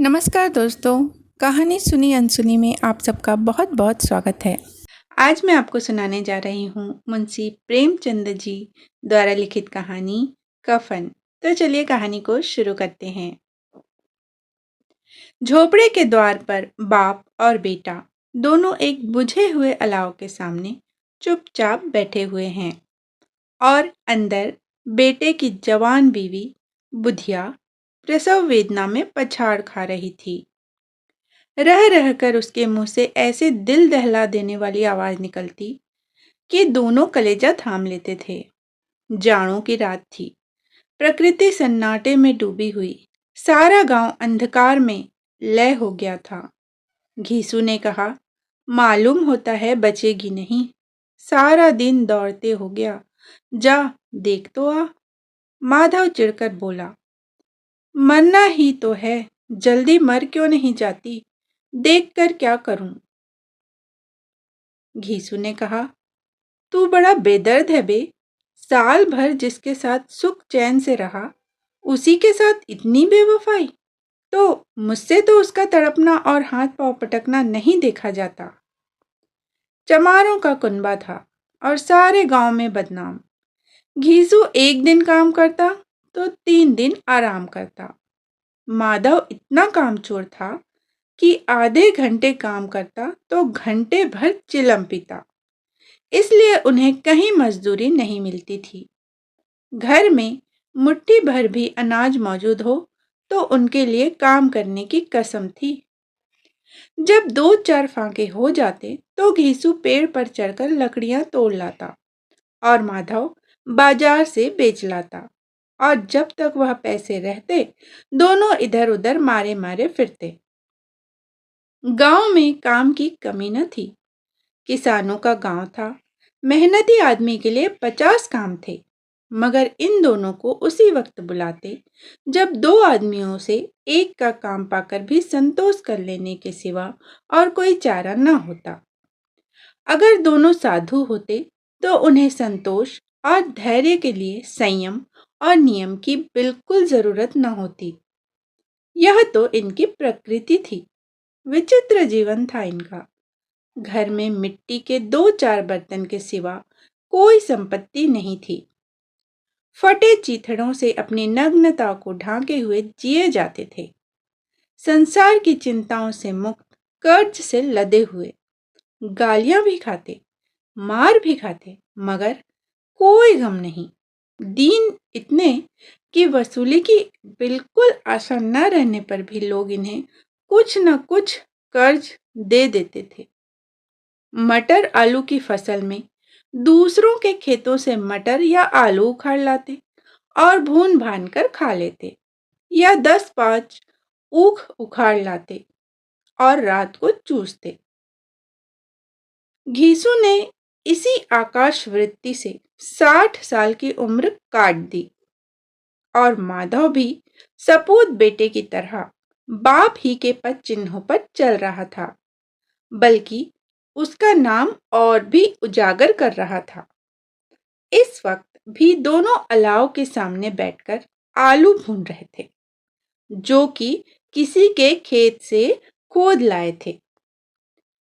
नमस्कार दोस्तों, कहानी सुनी अनसुनी में आप सबका बहुत बहुत स्वागत है। आज मैं आपको सुनाने जा रही हूँ मुंशी प्रेमचंद जी द्वारा लिखित कहानी कफन। तो चलिए कहानी को शुरू करते हैं। झोपड़े के द्वार पर बाप और बेटा दोनों एक बुझे हुए अलाव के सामने चुपचाप बैठे हुए हैं और अंदर बेटे की जवान बीवी बुधिया प्रसव वेदना में पछाड़ खा रही थी। रह रहकर उसके मुंह से ऐसे दिल दहला देने वाली आवाज निकलती कि दोनों कलेजा थाम लेते थे। जाड़ों की रात थी। प्रकृति सन्नाटे में डूबी हुई। सारा गांव अंधकार में लय हो गया था। घीसू ने कहा, मालूम होता है बचेगी नहीं। सारा दिन दौड़ते हो गया। जा देख तो आ। माधव चिढ़कर बोला, मरना ही तो है, जल्दी मर क्यों नहीं जाती? देखकर क्या करूं? घीसू ने कहा, तू बड़ा बेदर्द है बे। साल भर जिसके साथ सुख चैन से रहा, उसी के साथ इतनी बेवफाई। तो मुझसे तो उसका तड़पना और हाथ पांव पटकना नहीं देखा जाता। चमारों का कुनबा था और सारे गांव में बदनाम। घीसू एक दिन काम करता तो 3 दिन आराम करता। माधव इतना कामचोर था कि आधे घंटे काम करता तो घंटे भर चिलम पीता। इसलिए उन्हें कहीं मजदूरी नहीं मिलती थी। घर में मुट्ठी भर भी अनाज मौजूद हो तो उनके लिए काम करने की कसम थी। जब 2-4 फांके हो जाते तो घीसू पेड़ पर चढ़कर लकड़ियां तोड़ लाता और माधव बाजार से बेच लाता। और जब तक वह पैसे रहते दोनों इधर उधर मारे मारे फिरते। गांव में काम की कमी न थी। किसानों का गांव था। मेहनती आदमी के लिए 50 काम थे। मगर इन दोनों को उसी वक्त बुलाते जब 2 आदमियों से एक का काम पाकर भी संतोष कर लेने के सिवा और कोई चारा न होता। अगर दोनों साधु होते तो उन्हें संतोष और धैर्य के लिए संयम और नियम की बिल्कुल जरूरत न होती। यह तो इनकी प्रकृति थी। विचित्र जीवन था इनका। घर में मिट्टी के 2-4 बर्तन के सिवा कोई संपत्ति नहीं थी। फटे चीथड़ों से अपनी नग्नता को ढांके हुए जिए जाते थे। संसार की चिंताओं से मुक्त, कर्ज से लदे हुए। गालियां भी खाते, मार भी खाते, मगर कोई गम नहीं। दीन इतने कि वसूली की बिल्कुल आशा न रहने पर भी लोग इन्हें कुछ न कुछ कर्ज दे देते थे। मटर आलू की फसल में दूसरों के खेतों से मटर या आलू उखाड़ लाते और भून भान कर खा लेते, या 10-5 ऊख उखाड़ लाते और रात को चूसते। घीसू ने इसी आकाश वृत्ति से 60 साल की उम्र काट दी और माधव भी सपूत बेटे की तरह बाप ही के पद चिन्हों पर चल रहा था, बल्कि उसका नाम और भी उजागर कर रहा था। इस वक्त भी दोनों अलाव के सामने बैठकर आलू भून रहे थे, जो कि किसी के खेत से खोद लाए थे।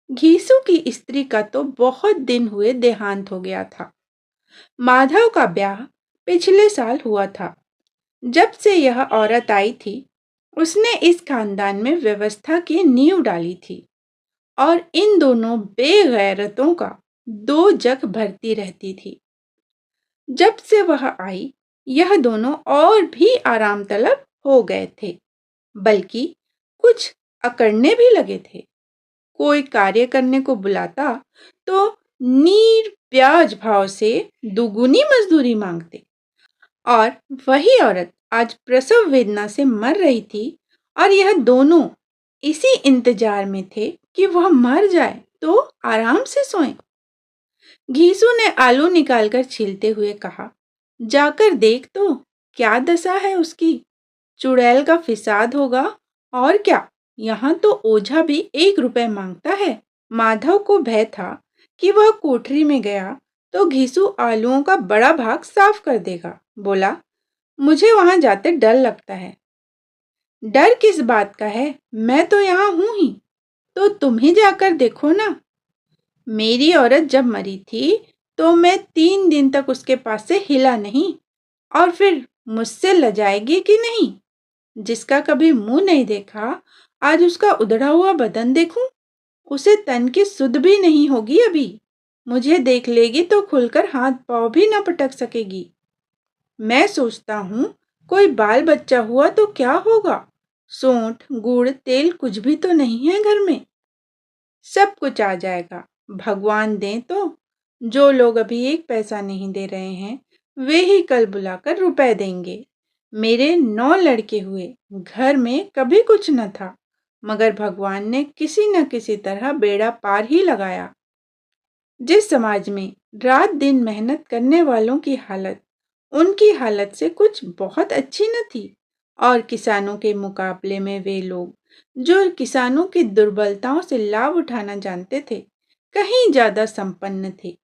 घीसू की स्त्री का तो बहुत दिन हुए देहांत हो गया था। माधव का ब्याह पिछले साल हुआ था। जब से यह औरत आई थी, उसने इस खानदान में व्यवस्था की नींव डाली थी और इन दोनों बेगैरतों का 2 जग भरती रहती थी। जब से वह आई, यह दोनों और भी आराम तलब हो गए थे, बल्कि कुछ अकड़ने भी लगे थे। कोई कार्य करने को बुलाता तो निर्व्याज भाव से दुगुनी मजदूरी मांगते। और वही औरत आज प्रसव वेदना से मर रही थी और यह दोनों इसी इंतजार में थे कि वह मर जाए तो आराम से सोएं। घीसू ने आलू निकालकर छीलते हुए कहा, जाकर देख तो क्या दशा है उसकी। चुड़ैल का फिसाद होगा और क्या। यहाँ तो ओझा भी 1 रुपए मांगता है। माधव को भय था कि वह कोठरी में गया तो घीसू आलूओं का बड़ा भाग साफ कर देगा। बोला, मुझे वहां जाते डर लगता है। डर किस बात का है, मैं तो यहाँ हूँ ही। तो तुम ही जाकर देखो ना। मेरी औरत जब मरी थी तो मैं 3 दिन तक उसके पास से हिला नहीं, और फिर मुझसे लजाएगी कि नहीं? जिसका कभी मुंह नहीं देखा, आज उसका उधड़ा हुआ बदन देखूं। उसे तन की सुध भी नहीं होगी अभी। मुझे देख लेगी तो खुलकर हाथ पांव भी न पटक सकेगी। मैं सोचता हूँ, कोई बाल बच्चा हुआ तो क्या होगा? सोंठ गुड़ तेल कुछ भी तो नहीं है घर में। सब कुछ आ जाएगा, भगवान दें तो। जो लोग अभी 1 पैसा नहीं दे रहे हैं, वे ही कल बुलाकर रुपए देंगे। मेरे 9 लड़के हुए, घर में कभी कुछ न था, मगर भगवान ने किसी न किसी तरह बेड़ा पार ही लगाया। जिस समाज में रात दिन मेहनत करने वालों की हालत उनकी हालत से कुछ बहुत अच्छी न थी, और किसानों के मुकाबले में वे लोग जो किसानों की दुर्बलताओं से लाभ उठाना जानते थे, कहीं ज्यादा संपन्न थे।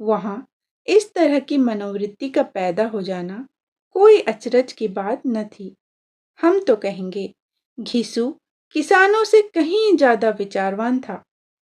वहां इस तरह की मनोवृत्ति का पैदा हो जाना कोई अचरज की बात न थी। हम तो कहेंगे, घिसू किसानों से कहीं ज्यादा विचारवान था,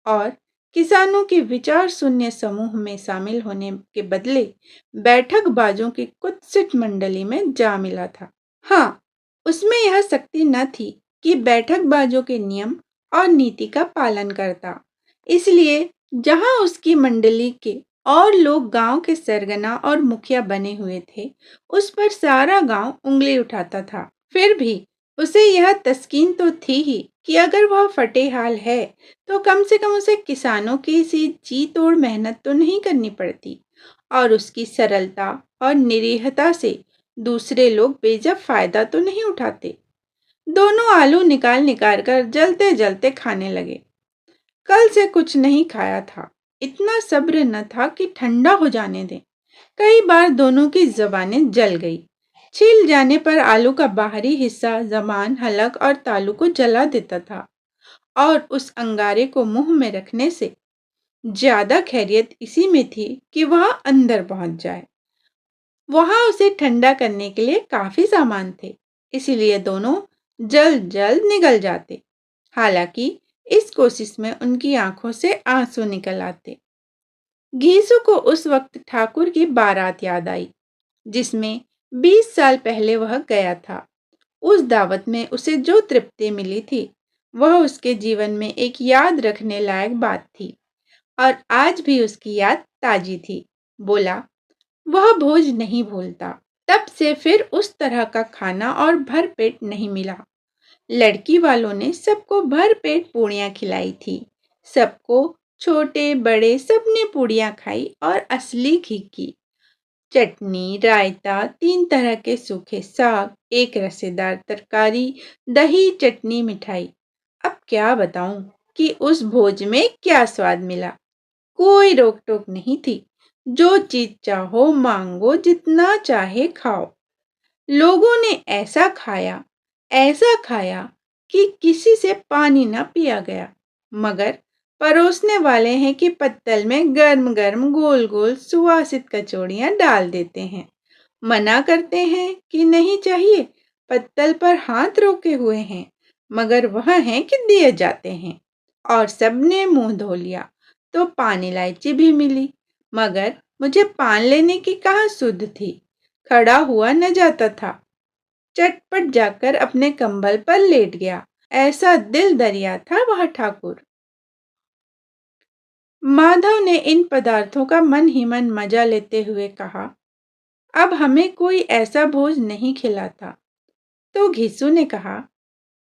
और किसानों के विचार शून्य समूह में शामिल होने के बदले बैठक बाजों की कुत्सित मंडली में जा मिला था। हाँ, उसमें यह शक्ति न थी कि बैठक बाजों के नियम और नीति का पालन करता। इसलिए जहां उसकी मंडली के और लोग गांव के सरगना और मुखिया बने हुए थे, उस पर सारा गांव उंगली उठाता था। फिर भी उसे यह तस्कीन तो थी ही कि अगर वह फटेहाल है तो कम से कम उसे किसानों की सी जी तोड़ मेहनत तो नहीं करनी पड़ती, और उसकी सरलता और निरीहता से दूसरे लोग बेजब फायदा तो नहीं उठाते। दोनों आलू निकाल निकाल कर जलते जलते खाने लगे। कल से कुछ नहीं खाया था, इतना सब्र न था कि ठंडा हो जाने दें। कई बार दोनों की जबानें जल गई। छील जाने पर आलू का बाहरी हिस्सा जबान, हलक और तालू को जला देता था, और उस अंगारे को मुंह में रखने से ज्यादा खैरियत इसी में थी कि वह अंदर पहुंच जाए। वहां उसे ठंडा करने के लिए काफी सामान थे, इसीलिए दोनों जल्द जल्द निगल जाते। हालांकि इस कोशिश में उनकी आंखों से आंसू निकल आते। घीसू को उस वक्त ठाकुर की बारात याद आई, जिसमें 20 साल पहले वह गया था। उस दावत में उसे जो तृप्ति मिली थी, वह उसके जीवन में एक याद रखने लायक बात थी, और आज भी उसकी याद ताजी थी। बोला, वह भोज नहीं भूलता। तब से फिर उस तरह का खाना और भर पेट नहीं मिला। लड़की वालों ने सबको भर पेट पूड़ियाँ खिलाई थी। सबको, छोटे बड़े सबने पूड़ियाँ खाई, और असली घी की चटनी, रायता, 3 तरह के सूखे साग, एक रसेदार तरकारी, दही, चटनी, मिठाई। अब क्या बताऊं कि उस भोज में क्या स्वाद मिला। कोई रोक टोक नहीं थी। जो चीज चाहो मांगो, जितना चाहे खाओ। लोगों ने ऐसा खाया कि किसी से पानी न पिया गया। मगर परोसने वाले हैं कि पत्तल में गर्म गर्म गोल गोल सुवासित कचौड़ियां डाल देते हैं। मना करते हैं कि नहीं चाहिए, पत्तल पर हाथ रोके हुए हैं, मगर वह है कि दिए जाते हैं। और सबने मुंह धो लिया तो पान इलायची भी मिली, मगर मुझे पान लेने की कहाँ सुध थी। खड़ा हुआ न जाता था। चटपट जाकर अपने कंबल पर लेट गया। ऐसा दिल दरिया था वह ठाकुर। माधव ने इन पदार्थों का मन ही मन मजा लेते हुए कहा, अब हमें कोई ऐसा भोज नहीं खिलाता। तो घिसू ने कहा,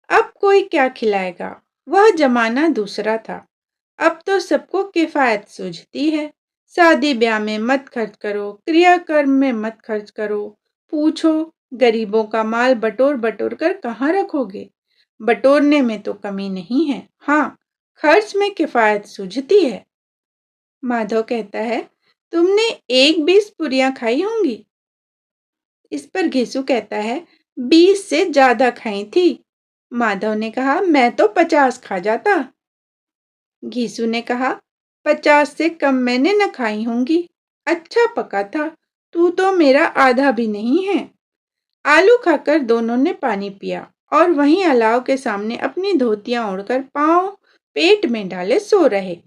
अब कोई क्या खिलाएगा, वह जमाना दूसरा था। अब तो सबको किफायत सूझती है। शादी ब्याह में मत खर्च करो, क्रियाकर्म में मत खर्च करो। पूछो, गरीबों का माल बटोर बटोर कर कहाँ रखोगे? बटोरने में तो कमी नहीं है, हाँ, खर्च में किफायत सूझती है। माधव कहता है, तुमने एक 20 पूरियां खाई होंगी। इस पर घिसू कहता है, 20 से ज्यादा खाई थी। माधव ने कहा, मैं तो 50 खा जाता। घीसू ने कहा, 50 से कम मैंने न खाई होंगी। अच्छा पका था, तू तो मेरा आधा भी नहीं है। आलू खाकर दोनों ने पानी पिया और वहीं अलाव के सामने अपनी धोतियां ओढ़कर पांव पेट में डाले सो रहे,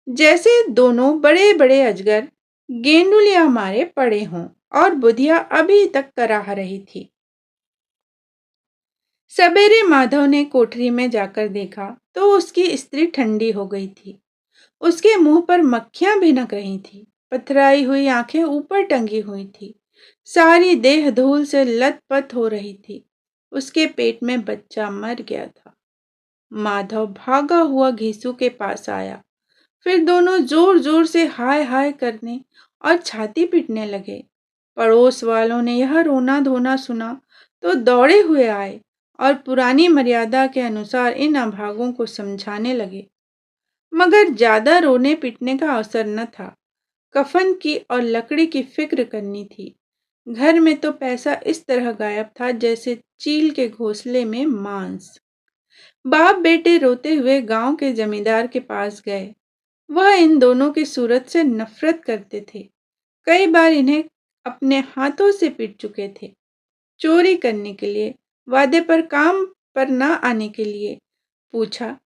जैसे दोनों बड़े बड़े अजगर गेंडुलिया मारे पड़े हों। और बुधिया अभी तक कराह रही थी। सवेरे माधव ने कोठरी में जाकर देखा तो उसकी स्त्री ठंडी हो गई थी। उसके मुंह पर मक्खियां भिनक रही थी, पथराई हुई आंखें ऊपर टंगी हुई थी, सारी देह धूल से लथपथ हो रही थी। उसके पेट में बच्चा मर गया था। माधव भागा हुआ घीसू के पास आया। फिर दोनों जोर जोर से हाय हाय करने और छाती पीटने लगे। पड़ोस वालों ने यह रोना धोना सुना तो दौड़े हुए आए और पुरानी मर्यादा के अनुसार इन अभागों को समझाने लगे। मगर ज्यादा रोने पीटने का अवसर न था। कफन की और लकड़ी की फिक्र करनी थी। घर में तो पैसा इस तरह गायब था जैसे चील के घोंसले में मांस। बाप बेटे रोते हुए गांव के जमींदार के पास गए। वह इन दोनों की सूरत से नफरत करते थे। कई बार इन्हें अपने हाथों से पीट चुके थे। चोरी करने के लिए, वादे पर काम पर न आने के लिए। पूछा,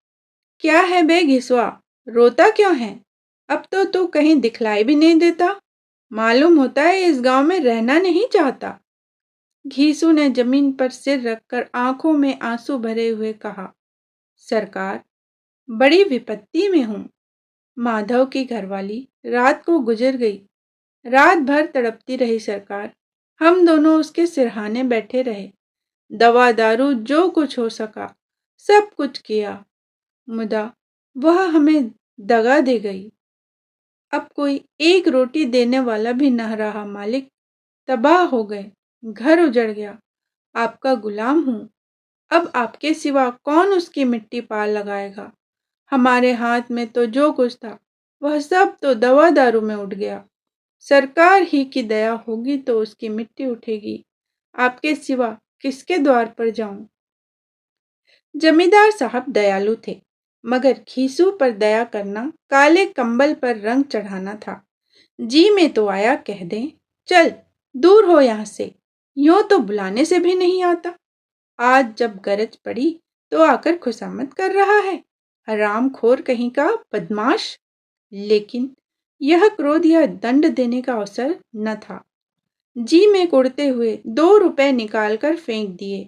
क्या है बे घिसवा, रोता क्यों है? अब तो तू कहीं दिखलाई भी नहीं देता। मालूम होता है इस गांव में रहना नहीं चाहता। घीसू ने जमीन पर सिर रखकर आंखों में आंसू भरे हुए कहा, सरकार, बड़ी विपत्ति में हूं। माधव की घरवाली रात को गुजर गई। रात भर तड़पती रही सरकार। हम दोनों उसके सिरहाने बैठे रहे। दवा दारू जो कुछ हो सका सब कुछ किया, मुदा वह हमें दगा दे गई। अब कोई एक रोटी देने वाला भी न रहा मालिक। तबाह हो गए, घर उजड़ गया। आपका गुलाम हूं। अब आपके सिवा कौन उसकी मिट्टी पार लगाएगा? हमारे हाथ में तो जो कुछ था वह सब तो दवा दारू में उठ गया। सरकार ही की दया होगी तो उसकी मिट्टी उठेगी। आपके सिवा किसके द्वार पर जाऊं? जमींदार साहब दयालु थे, मगर खीसू पर दया करना काले कंबल पर रंग चढ़ाना था। जी में तो आया कह दें, चल दूर हो यहां से, यूं तो बुलाने से भी नहीं आता। आज जब गरज पड़ी तो आकर खुशामद कर रहा है, हरामखोर कहीं का बदमाश। लेकिन यह क्रोध या दंड देने का अवसर न था। जी में कुड़ते हुए 2 रुपए निकालकर फेंक दिए,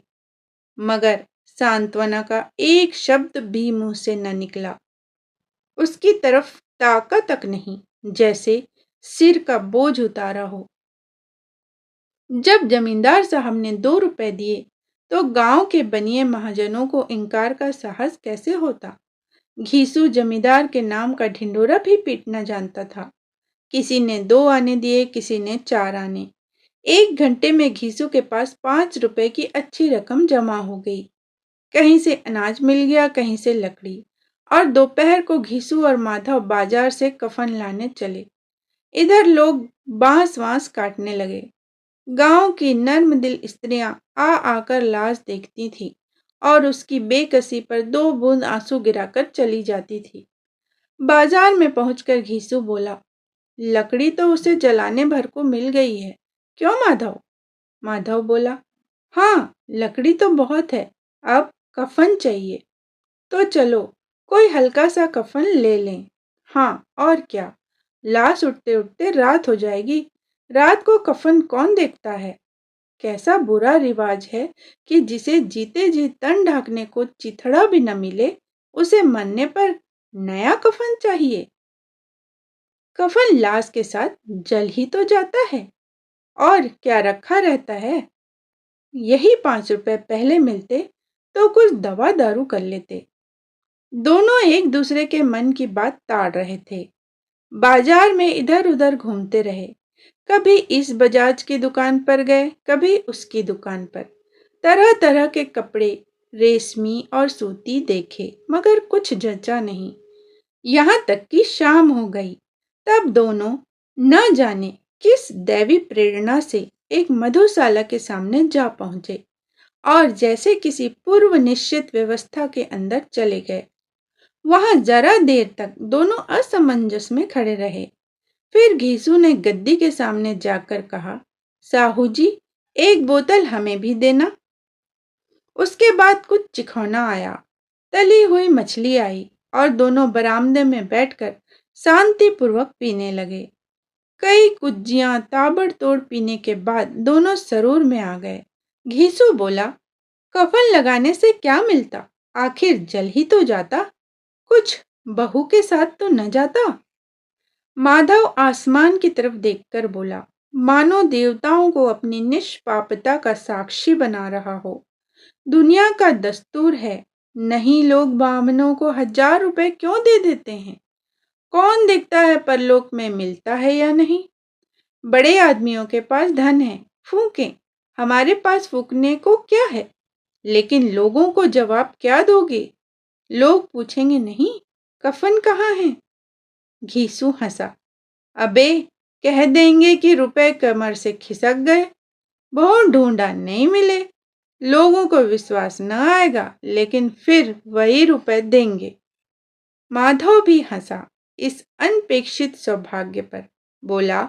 मगर सांत्वना का एक शब्द भी मुंह से न निकला। उसकी तरफ ताका तक नहीं, जैसे सिर का बोझ उतारा हो। जब जमींदार साहब ने 2 रुपए दिए तो गांव के बनिए महाजनों को इनकार का साहस कैसे होता? घीसू जमींदार के नाम का ढिंडोरा भी पीटना जानता था। किसी ने 2 आने दिए, किसी ने 4 आने। 1 घंटे में घीसू के पास 5 रुपए की अच्छी रकम जमा हो गई। कहीं से अनाज मिल गया, कहीं से लकड़ी। और दोपहर को घीसू और माधव बाजार से कफन लाने चले। इधर लोग बांस वांस काटने लगे। गांव की नर्मदिल स्त्रियां आ आकर लाश देखती थी और उसकी बेकसी पर 2 बूंद आंसू गिराकर चली जाती थी। बाजार में पहुंचकर घीसू बोला, लकड़ी तो उसे जलाने भर को मिल गई है, क्यों माधव? माधव बोला, हाँ, लकड़ी तो बहुत है, अब कफन चाहिए। तो चलो कोई हल्का सा कफन ले लें। हाँ, और क्या, लाश उठते उठते रात हो जाएगी। रात को कफन कौन देखता है? कैसा बुरा रिवाज है कि जिसे जीते जी तन ढांकने को चिथड़ा भी न मिले, उसे मरने पर नया कफन चाहिए। कफन लाश के साथ जल ही तो जाता है, और क्या रखा रहता है। यही 5 रुपए पहले मिलते तो कुछ दवा दारू कर लेते। दोनों एक दूसरे के मन की बात ताड़ रहे थे। बाजार में इधर उधर घूमते रहे। कभी इस बजाज की दुकान पर गए, कभी उसकी दुकान पर। तरह तरह के कपड़े, रेशमी और सूती देखे, मगर कुछ जचा नहीं। यहाँ तक कि शाम हो गई। तब दोनों न जाने किस दैवी प्रेरणा से एक मधुशाला के सामने जा पहुंचे और जैसे किसी पूर्व निश्चित व्यवस्था के अंदर चले गए। वहां जरा देर तक दोनों असमंजस में खड़े रहे। फिर घीसू ने गद्दी के सामने जाकर कहा, साहू जी, एक बोतल हमें भी देना। उसके बाद कुछ चिखौना आया, तली हुई मछली आई और दोनों बरामदे में बैठकर शांतिपूर्वक पीने लगे। कई कुज्जियां ताबड़तोड़ पीने के बाद दोनों सरूर में आ गए। घीसू बोला, कफन लगाने से क्या मिलता? आखिर जल ही तो जाता, कुछ बहू के साथ तो न जाता। माधव आसमान की तरफ देखकर बोला, मानो देवताओं को अपनी निष्पापता का साक्षी बना रहा हो। दुनिया का दस्तूर है, नहीं लोग ब्राह्मणों को 1000 रुपए क्यों दे देते हैं? कौन देखता है परलोक में मिलता है या नहीं? बड़े आदमियों के पास धन है, फूकें, हमारे पास फूकने को क्या है? लेकिन लोगों को जवाब क्या दोगे? लोग पूछेंगे नहीं, कफन कहाँ है? घीसू हंसा, अबे, कह देंगे कि रुपए कमर से खिसक गए, बहुत ढूंढा नहीं मिले। लोगों को विश्वास न आएगा, लेकिन फिर वही रुपए देंगे। माधव भी हंसा इस अनपेक्षित सौभाग्य पर, बोला,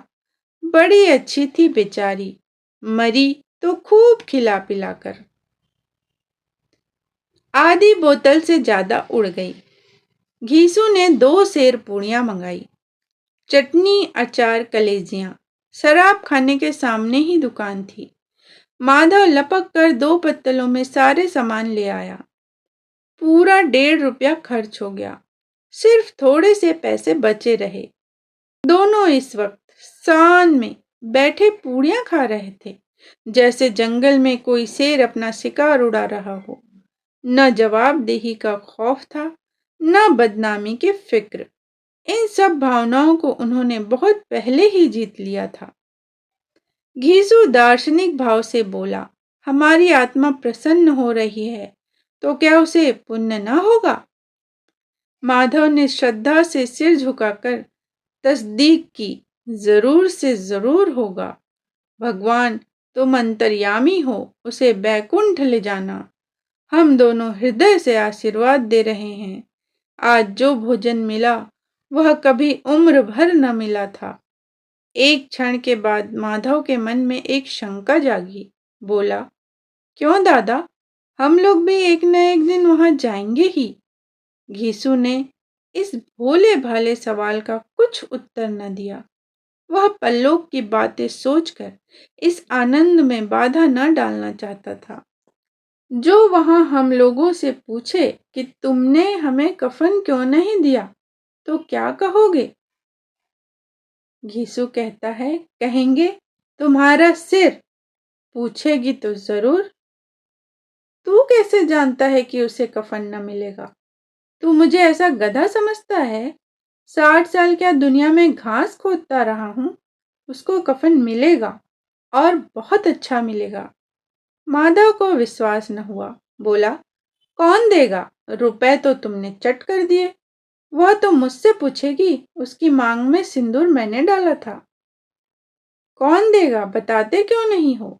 बड़ी अच्छी थी बेचारी, मरी तो खूब खिला पिला कर। आधी बोतल से ज्यादा उड़ गई। घीसू ने 2 सेर पूड़ियां मंगाई, चटनी, अचार, कलेजियां। शराब खाने के सामने ही दुकान थी। माधव लपक कर 2 पत्तलों में सारे सामान ले आया। पूरा 1.5 रुपया खर्च हो गया, सिर्फ थोड़े से पैसे बचे रहे। दोनों इस वक्त शान में बैठे पूड़ियां खा रहे थे, जैसे जंगल में कोई शेर अपना शिकार उड़ा रहा हो। न जवाबदेही का खौफ था, न बदनामी की फिक्र। इन सब भावनाओं को उन्होंने बहुत पहले ही जीत लिया था। घीसू दार्शनिक भाव से बोला, हमारी आत्मा प्रसन्न हो रही है तो क्या उसे पुण्य न होगा? माधव ने श्रद्धा से सिर झुकाकर तस्दीक की, जरूर से जरूर होगा। भगवान, तुम अंतर्यामी हो, उसे बैकुंठ ले जाना। हम दोनों हृदय से आशीर्वाद दे रहे हैं। आज जो भोजन मिला वह कभी उम्र भर न मिला था। एक क्षण के बाद माधव के मन में एक शंका जागी। बोला, क्यों दादा, हम लोग भी एक न एक दिन वहां जाएंगे ही। घीसू ने इस भोले भाले सवाल का कुछ उत्तर न दिया। वह पल्लोक की बातें सोचकर इस आनंद में बाधा न डालना चाहता था। जो वहां हम लोगों से पूछे कि तुमने हमें कफन क्यों नहीं दिया, तो क्या कहोगे? घीसू कहता है, कहेंगे तुम्हारा सिर। पूछेगी तो जरूर, तू कैसे जानता है कि उसे कफन न मिलेगा? तू मुझे ऐसा गधा समझता है? 60 साल क्या दुनिया में घास खोदता रहा हूं, उसको कफन मिलेगा और बहुत अच्छा मिलेगा। माधव को विश्वास न हुआ। बोला, कौन देगा? रुपए तो तुमने चट कर दिए। वह तो मुझसे पूछेगी, उसकी मांग में सिंदूर मैंने डाला था। कौन देगा, बताते क्यों नहीं हो?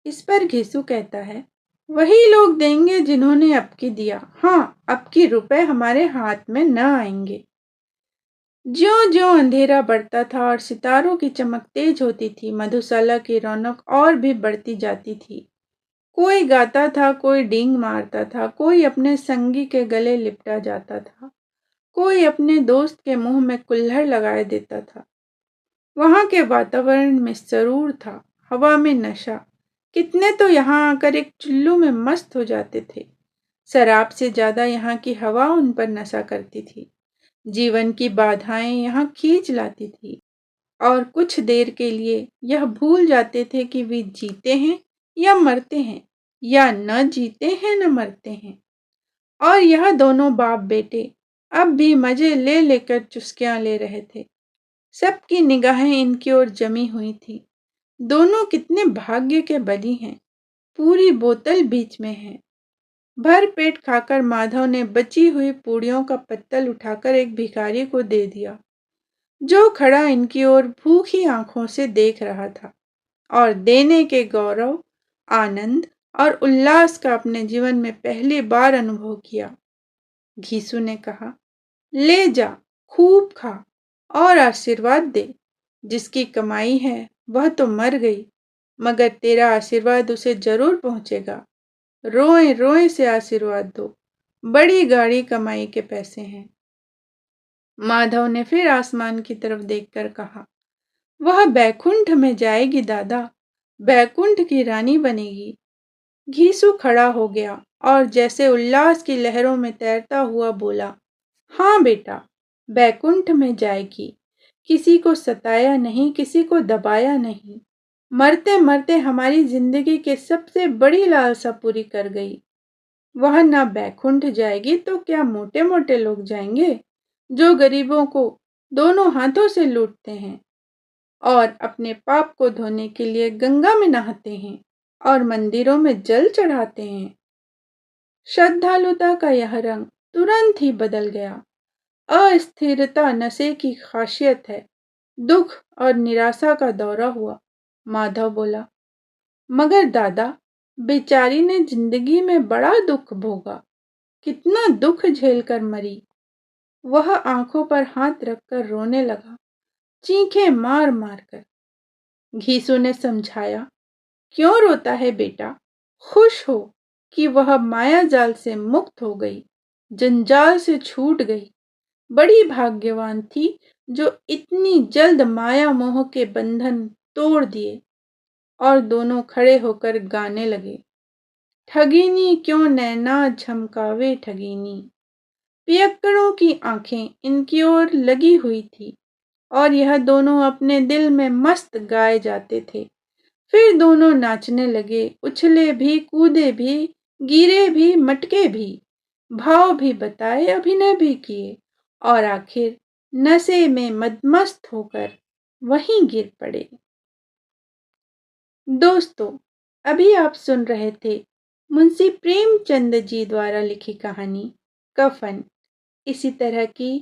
इस पर घिसू कहता है, वही लोग देंगे जिन्होंने अबकी दिया। हाँ, अबकी रुपए हमारे हाथ में न आएंगे। ज्यों ज्यों अंधेरा बढ़ता था और सितारों की चमक तेज होती थी, मधुशाला की रौनक और भी बढ़ती जाती थी। कोई गाता था, कोई डींग मारता था, कोई अपने संगी के गले लिपटा जाता था, कोई अपने दोस्त के मुंह में कुल्हड़ लगाए देता था। वहां के वातावरण में सरूर था, हवा में नशा। कितने तो यहाँ आकर एक चुल्लू में मस्त हो जाते थे। शराब से ज्यादा यहाँ की हवा उन पर नशा करती थी। जीवन की बाधाएं यहाँ खींच लाती थी और कुछ देर के लिए यह भूल जाते थे कि वे जीते हैं या मरते हैं, या न जीते हैं न मरते हैं। और यह दोनों बाप बेटे अब भी मजे ले लेकर चुस्कियां ले रहे थे। सबकी निगाहें इनकी ओर जमी हुई थी। दोनों कितने भाग्य के बली हैं। पूरी बोतल बीच में है। भर पेट खाकर माधव ने बची हुई पूड़ियों का पत्तल उठाकर एक भिखारी को दे दिया, जो खड़ा इनकी ओर भूखी आंखों से देख रहा था और देने के गौरव, आनंद और उल्लास का अपने जीवन में पहली बार अनुभव किया। घीसू ने कहा, ले जा, खूब खा और आशीर्वाद दे। जिसकी कमाई है वह तो मर गई, मगर तेरा आशीर्वाद उसे जरूर पहुंचेगा। रोए रोए से आशीर्वाद दो, बड़ी गाड़ी कमाई के पैसे हैं। माधव ने फिर आसमान की तरफ देखकर कहा, वह बैकुंठ में जाएगी दादा, बैकुंठ की रानी बनेगी। घीसू खड़ा हो गया और जैसे उल्लास की लहरों में तैरता हुआ बोला, हाँ बेटा, बैकुंठ में जाएगी। किसी को सताया नहीं, किसी को दबाया नहीं। मरते मरते हमारी जिंदगी की सबसे बड़ी लालसा पूरी कर गई। वह ना बैकुंठ जाएगी तो क्या मोटे मोटे लोग जाएंगे, जो गरीबों को दोनों हाथों से लूटते हैं और अपने पाप को धोने के लिए गंगा में नहाते हैं और मंदिरों में जल चढ़ाते हैं। श्रद्धालुता का यह रंग तुरंत ही बदल गया। अस्थिरता नशे की खासियत है। दुख और निराशा का दौरा हुआ। माधव बोला, मगर दादा, बेचारी ने जिंदगी में बड़ा दुख भोगा, कितना दुख झेलकर मरी। वह आंखों पर हाथ रखकर रोने लगा, चीखें मार मार कर। घीसू ने समझाया, क्यों रोता है बेटा, खुश हो कि वह माया जाल से मुक्त हो गई, जंजाल से छूट गई। बड़ी भाग्यवान थी जो इतनी जल्द माया मोह के बंधन तोड़ दिए। और दोनों खड़े होकर गाने लगे, ठगीनी क्यों नैना झमकावे ठगीनी। पियक्कड़ों की आंखें इनकी ओर लगी हुई थी और यह दोनों अपने दिल में मस्त गाए जाते थे। फिर दोनों नाचने लगे, उछले भी, कूदे भी, गिरे भी, मटके भी, भाव भी बताए, अभिनय भी किए और आखिर नशे में मदमस्त होकर वहीं गिर पड़े। दोस्तों, अभी आप सुन रहे थे मुंशी प्रेमचंद जी द्वारा लिखी कहानी कफन। इसी तरह की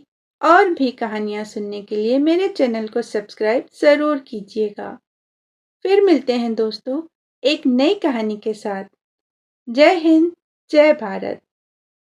और भी कहानियाँ सुनने के लिए मेरे चैनल को सब्सक्राइब ज़रूर कीजिएगा। फिर मिलते हैं दोस्तों एक नई कहानी के साथ। जय हिंद, जय भारत।